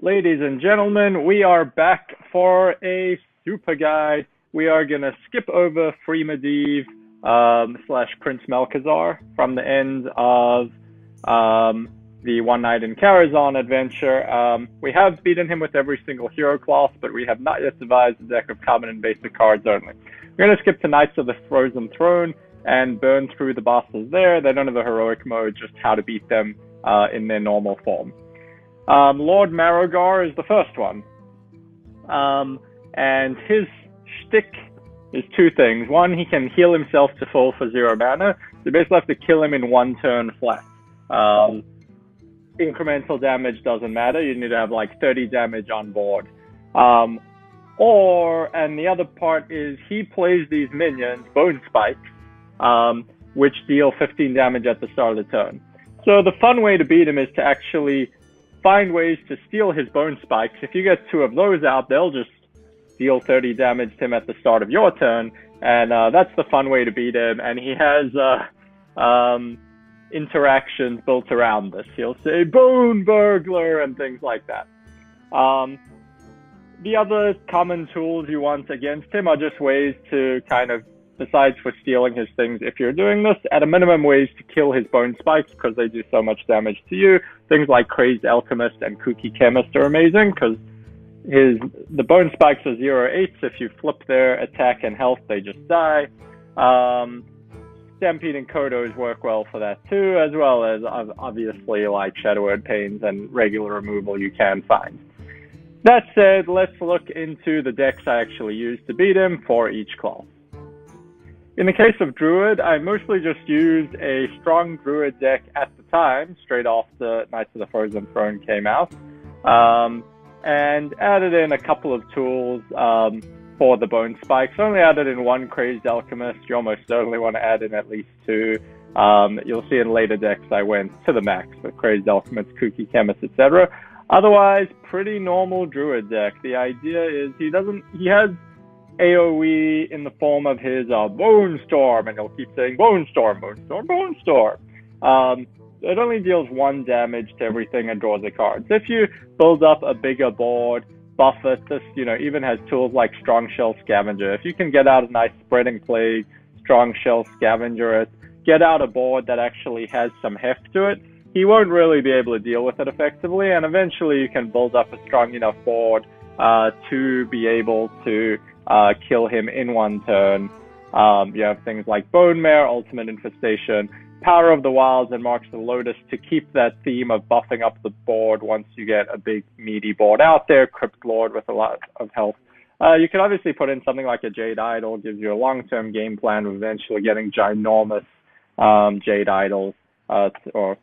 Ladies and gentlemen, we are back for a super guide. We are going to skip over Free Medivh / Prince Malchezaar from the end of the One Night in Karazhan adventure. We have beaten him with every single hero class, but we have not yet devised a deck of common and basic cards only. We're going to skip to Knights of the Frozen Throne and burn through the bosses there. They don't have a heroic mode, just how to beat them in their normal form. Lord Marrowgar is the first one. And his shtick is two things. One, he can heal himself to full for 0 mana. So you basically have to kill him in 1 turn flat. Incremental damage doesn't matter. You need to have like 30 damage on board. And the other part is he plays these minions, Bone Spikes, which deal 15 damage at the start of the turn. So the fun way to beat him is to actually find ways to steal his Bone Spikes. If you get 2 of those out, they'll just deal 30 damage to him at the start of your turn, and that's the fun way to beat him. And he has interactions built around this. He'll say Bone Burglar and things like that. The other common tools you want against him are just ways to kind of, besides for stealing his things, if you're doing this, at a minimum ways to kill his Bone Spikes because they do so much damage to you. Things like Crazed Alchemist and Kooky Chemist are amazing because the Bone Spikes are 0/8s. If you flip their attack and health, they just die. Stampede and Kodos work well for that too, as well as obviously like Shadow Word Pains and regular removal you can find. That said, let's look into the decks I actually used to beat him for each class. In the case of Druid, I mostly just used a strong Druid deck at the time, straight off the Knights of the Frozen Throne came out, and added in a couple of tools for the Bone Spikes. Only added in 1 Crazed Alchemist. You almost certainly want to add in at least 2. You'll see in later decks I went to the max with Crazed Alchemist, Kooky Chemist, etc. Otherwise, pretty normal Druid deck. The idea is he has AoE in the form of his Bone Storm, and he'll keep saying Bone Storm, Bone Storm, Bone Storm. It only deals 1 damage to everything and draws a card. So if you build up a bigger board, buff it, this even has tools like Strong Shell Scavenger. If you can get out a nice Spreading Plague, Strong Shell Scavenger it, get out a board that actually has some heft to it, he won't really be able to deal with it effectively, and eventually you can build up a strong enough board to be able to kill him in 1 turn. You have things like Bone Mare, Ultimate Infestation, Power of the Wilds, and Marks of the Lotus to keep that theme of buffing up the board once you get a big meaty board out there. Crypt Lord with a lot of health. You can obviously put in something like a Jade Idol, gives you a long-term game plan of eventually getting ginormous Jade Idols or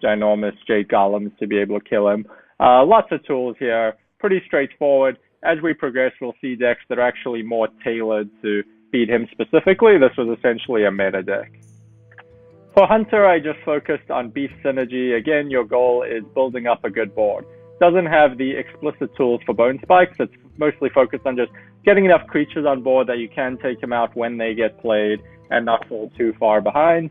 ginormous Jade Golems to be able to kill him. Lots of tools here, pretty straightforward. As we progress, we'll see decks that are actually more tailored to beat him specifically. This was essentially a meta deck. For Hunter, I just focused on beef synergy. Again, your goal is building up a good board. Doesn't have the explicit tools for Bone Spikes. It's mostly focused on just getting enough creatures on board that you can take him out when they get played and not fall too far behind.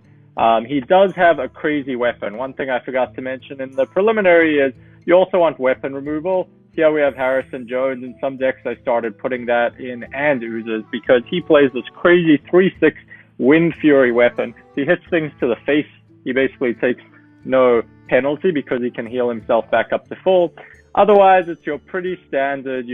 He does have a crazy weapon. One thing I forgot to mention in the preliminary is you also want weapon removal. Here we have Harrison Jones. In some decks I started putting that in and Oozes because he plays this crazy 3/6 Wind Fury weapon. He hits things to the face. He basically takes no penalty because he can heal himself back up to full. Otherwise, it's your pretty standard,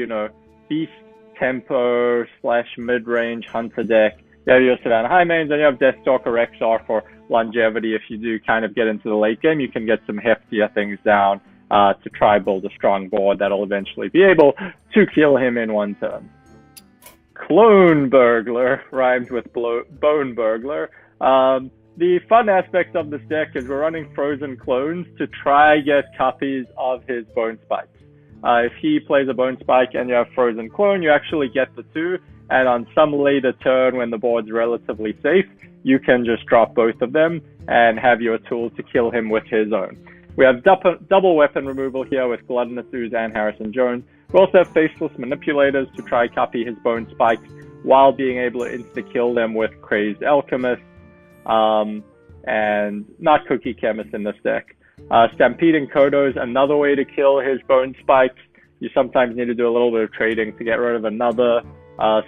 beast tempo / mid-range Hunter deck. You have your Savannah Highmanes, and you have Deathstalker Rexar for longevity. If you do kind of get into the late game, you can get some heftier things down to try build a strong board that'll eventually be able to kill him in 1 turn. Clone Burglar rhymes with Bone Burglar. The fun aspect of this deck is we're running frozen clones to try get copies of his Bone Spikes. If he plays a Bone Spike and you have frozen clone, you actually get the 2, and on some later turn when the board's relatively safe, you can just drop both of them and have your tool to kill him with his own. We have double weapon removal here with Gluttonous Ooze and Harrison Jones. We also have Faceless Manipulators to try copy his Bone Spikes while being able to insta-kill them with Crazed Alchemist, and not Kooky Chemist in this deck. Stampeding Kodo's another way to kill his bone spikes. You sometimes need to do a little bit of trading to get rid of another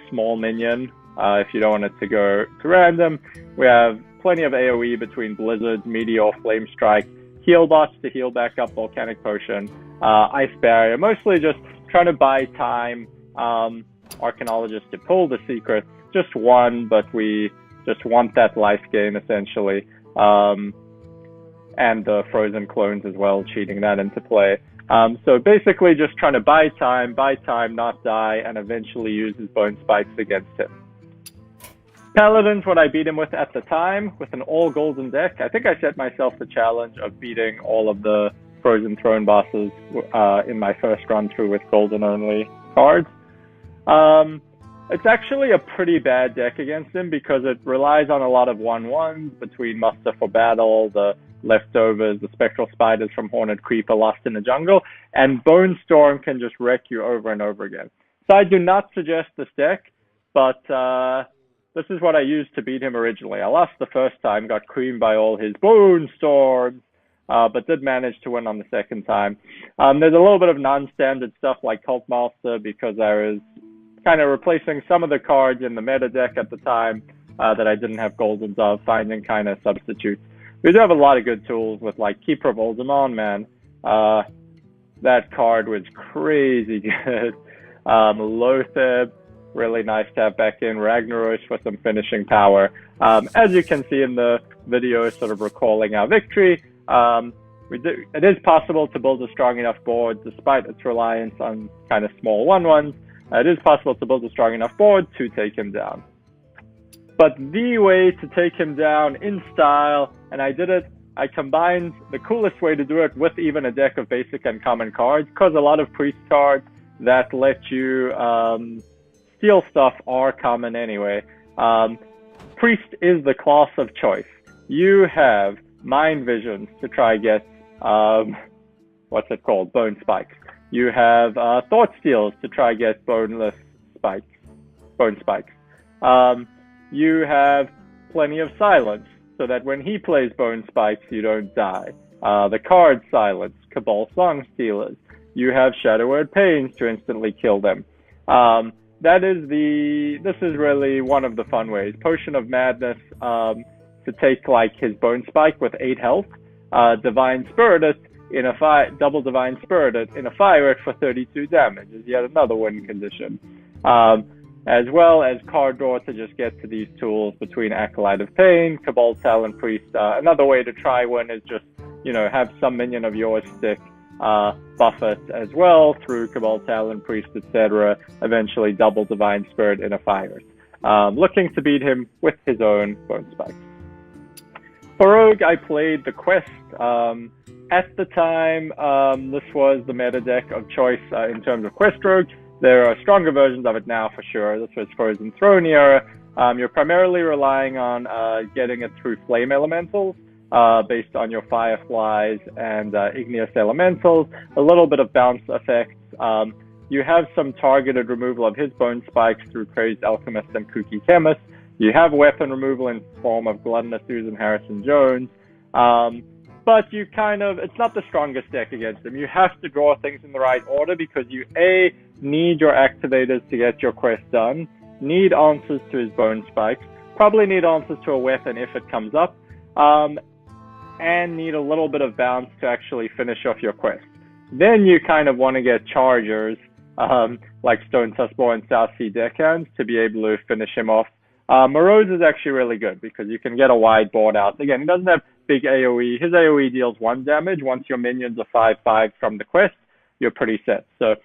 small minion if you don't want it to go to random. We have plenty of AoE between Blizzards, Meteor, Flame Strike, heal bots to heal back up Volcanic Potion, Ice Barrier, mostly just trying to buy time. Arcanologist to pull the secret, just one, but we just want that life gain essentially. And the frozen clones as well, cheating that into play. So basically just trying to buy time, not die, and eventually use his bone spikes against him. Paladin's what I beat him with at the time, with an all golden deck. I think I set myself the challenge of beating all of the Frozen Throne bosses in my first run through with golden only cards. It's actually a pretty bad deck against him because it relies on a lot of 1/1s between Muster for Battle, the Leftovers, the Spectral Spiders from Horned Creeper, Lost in the Jungle, and Bone Storm can just wreck you over and over again. So I do not suggest this deck, but this is what I used to beat him originally. I lost the first time, got creamed by all his Bone Storms, but did manage to win on the second time. There's a little bit of non-standard stuff like Cult Master because I was kind of replacing some of the cards in the meta deck at the time that I didn't have Goldens of, finding kind of substitutes. We do have a lot of good tools with like Keeper of Oldemon, man. That card was crazy good. Lotheb, really nice to have back in. Ragnaros for some finishing power. As you can see in the video, sort of recalling our victory, it is possible to build a strong enough board despite its reliance on kind of small 1/1s. It is possible to build a strong enough board to take him down. But the way to take him down in style, and I did it, I combined the coolest way to do it with even a deck of basic and common cards, because a lot of priest cards that let you steal stuff are common anyway. Priest is the class of choice. You have Mind Visions to try get, what's it called, Bone Spikes. You have Thought Steals to try get boneless spikes, bone spikes. You have plenty of silence, so that when he plays bone spikes, you don't die. The card silence, Cabal Song Stealers. You have Shadow Word Pains to instantly kill them. This is really one of the fun ways. Potion of Madness to take like his bone spike with 8 health. Divine Spirited in a double Divine Spirited in a fire it for 32 damage is yet another win condition. As well as card draw to just get to these tools between Acolyte of Pain, Cabal Talon Priest. Another way to try one is just, have some minion of yours stick, buff it as well through Cabal Talon Priest, etc. Eventually double Divine Spirit in a fire. Looking to beat him with his own Bone Spikes. For Rogue, I played the Quest. At the time, this was the meta deck of choice in terms of Quest Rogue. There are stronger versions of it now for sure. This was Frozen Throne era. You're primarily relying on getting it through Flame Elementals based on your Fireflies and Igneous Elementals. A little bit of bounce effects. You have some targeted removal of his Bone Spikes through Crazed Alchemist and Kooky Chemist. You have weapon removal in form of Gluttonous Susan Harrison Jones. But it's not the strongest deck against him. You have to draw things in the right order because you, A, need your activators to get your quest done, need answers to his Bone Spikes, probably need answers to a weapon if it comes up, and need a little bit of bounce to actually finish off your quest. Then you kind of want to get chargers, like Stone Tuskbore and South Sea Deckhands to be able to finish him off. Morose is actually really good because you can get a wide board out. Again, he doesn't have big AoE. His AoE deals 1 damage. Once your minions are 5/5 from the quest, you're pretty set. So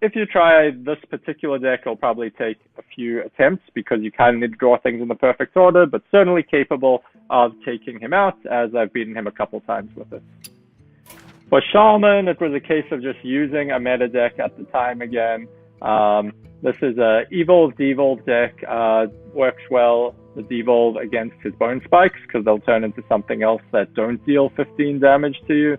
if you try this particular deck, it'll probably take a few attempts because you kind of need to draw things in the perfect order, but certainly capable of taking him out, as I've beaten him a couple times with it. For Shaman, it was a case of just using a meta deck at the time again. This is a Evolve Devolve deck, works well, the Devolve against his Bone Spikes, because they'll turn into something else that don't deal 15 damage to you.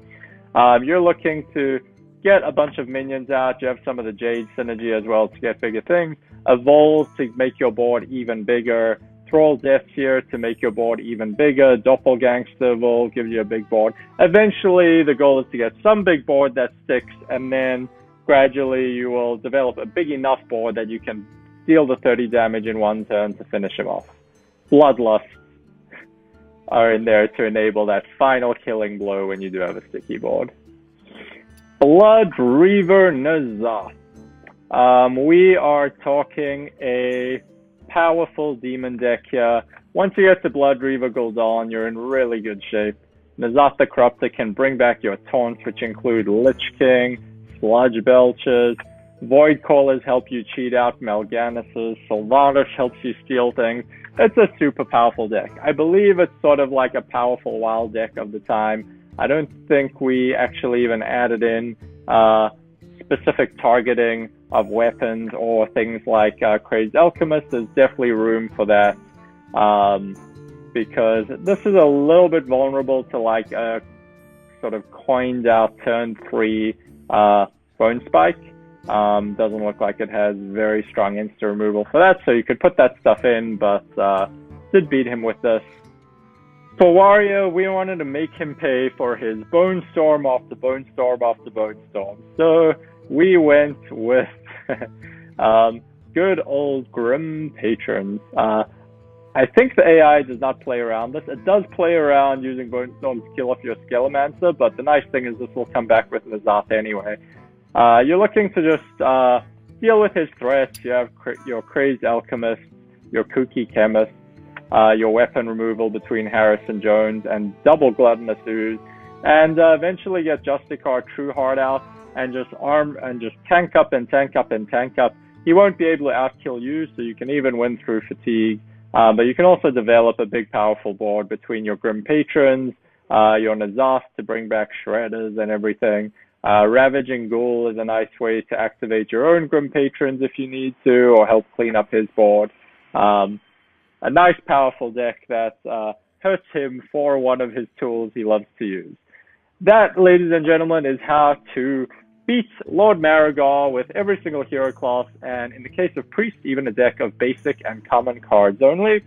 You're looking to get a bunch of minions out, you have some of the Jade synergy as well to get bigger things. Evolve to make your board even bigger Thrall Death here to make your board even bigger. Doppelgangster will give you a big board. Eventually, the goal is to get some big board that sticks, and then gradually you will develop a big enough board that you can deal the 30 damage in one turn to finish him off. Bloodlust are in there to enable that final killing blow when you do have a sticky board. Blood Reaver N'Zoth. We are talking a powerful demon deck here. Once you get to Blood Reaver Gul'dan, you're in really good shape. N'Zoth the Corruptor can bring back your taunts, which include Lich King, Sludge Belchers, Void Callers help you cheat out Mal'Ganuses, Sylvanas helps you steal things. It's a super powerful deck. I believe it's sort of like a powerful wild deck of the time. I don't think we actually even added in specific targeting of weapons or things like Crazed Alchemist. There's definitely room for that because this is a little bit vulnerable to like a sort of coined out turn 3 Bone Spike. Doesn't look like it has very strong insta removal for that, so you could put that stuff in, but did beat him with this. For Warrior, we wanted to make him pay for his Bone Storm after Bone Storm after Bone Storm. So we went with good old Grim Patrons. I think the AI does not play around this. It does play around using Bone Storm to kill off your Skelemancer, but the nice thing is this will come back with N'Zoth anyway. You're looking to just deal with his threats. You have your Crazed Alchemist, your Kooky Chemist, your weapon removal between Harris and Jones, and double Gluttonous Ooze, and eventually get Justicar Trueheart out and just arm and just tank up and tank up and tank up. He won't be able to outkill you, so you can even win through fatigue. But you can also develop a big powerful board between your Grim Patrons, your N'Zoth to bring back Shredders and everything. Ravaging Ghoul is a nice way to activate your own Grim Patrons if you need to, or help clean up his board. A nice powerful deck that hurts him for one of his tools he loves to use. That, ladies and gentlemen, is how to beat Lord Marrowgar with every single hero class, and in the case of Priest, even a deck of basic and common cards only.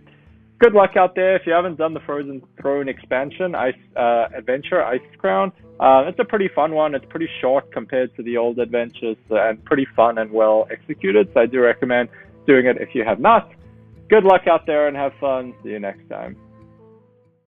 Good luck out there. If you haven't done the Frozen Throne expansion, Adventure, Ice Crown, it's a pretty fun one. It's pretty short compared to the old adventures and pretty fun and well executed, so I do recommend doing it if you have not. Good luck out there and have fun. See you next time.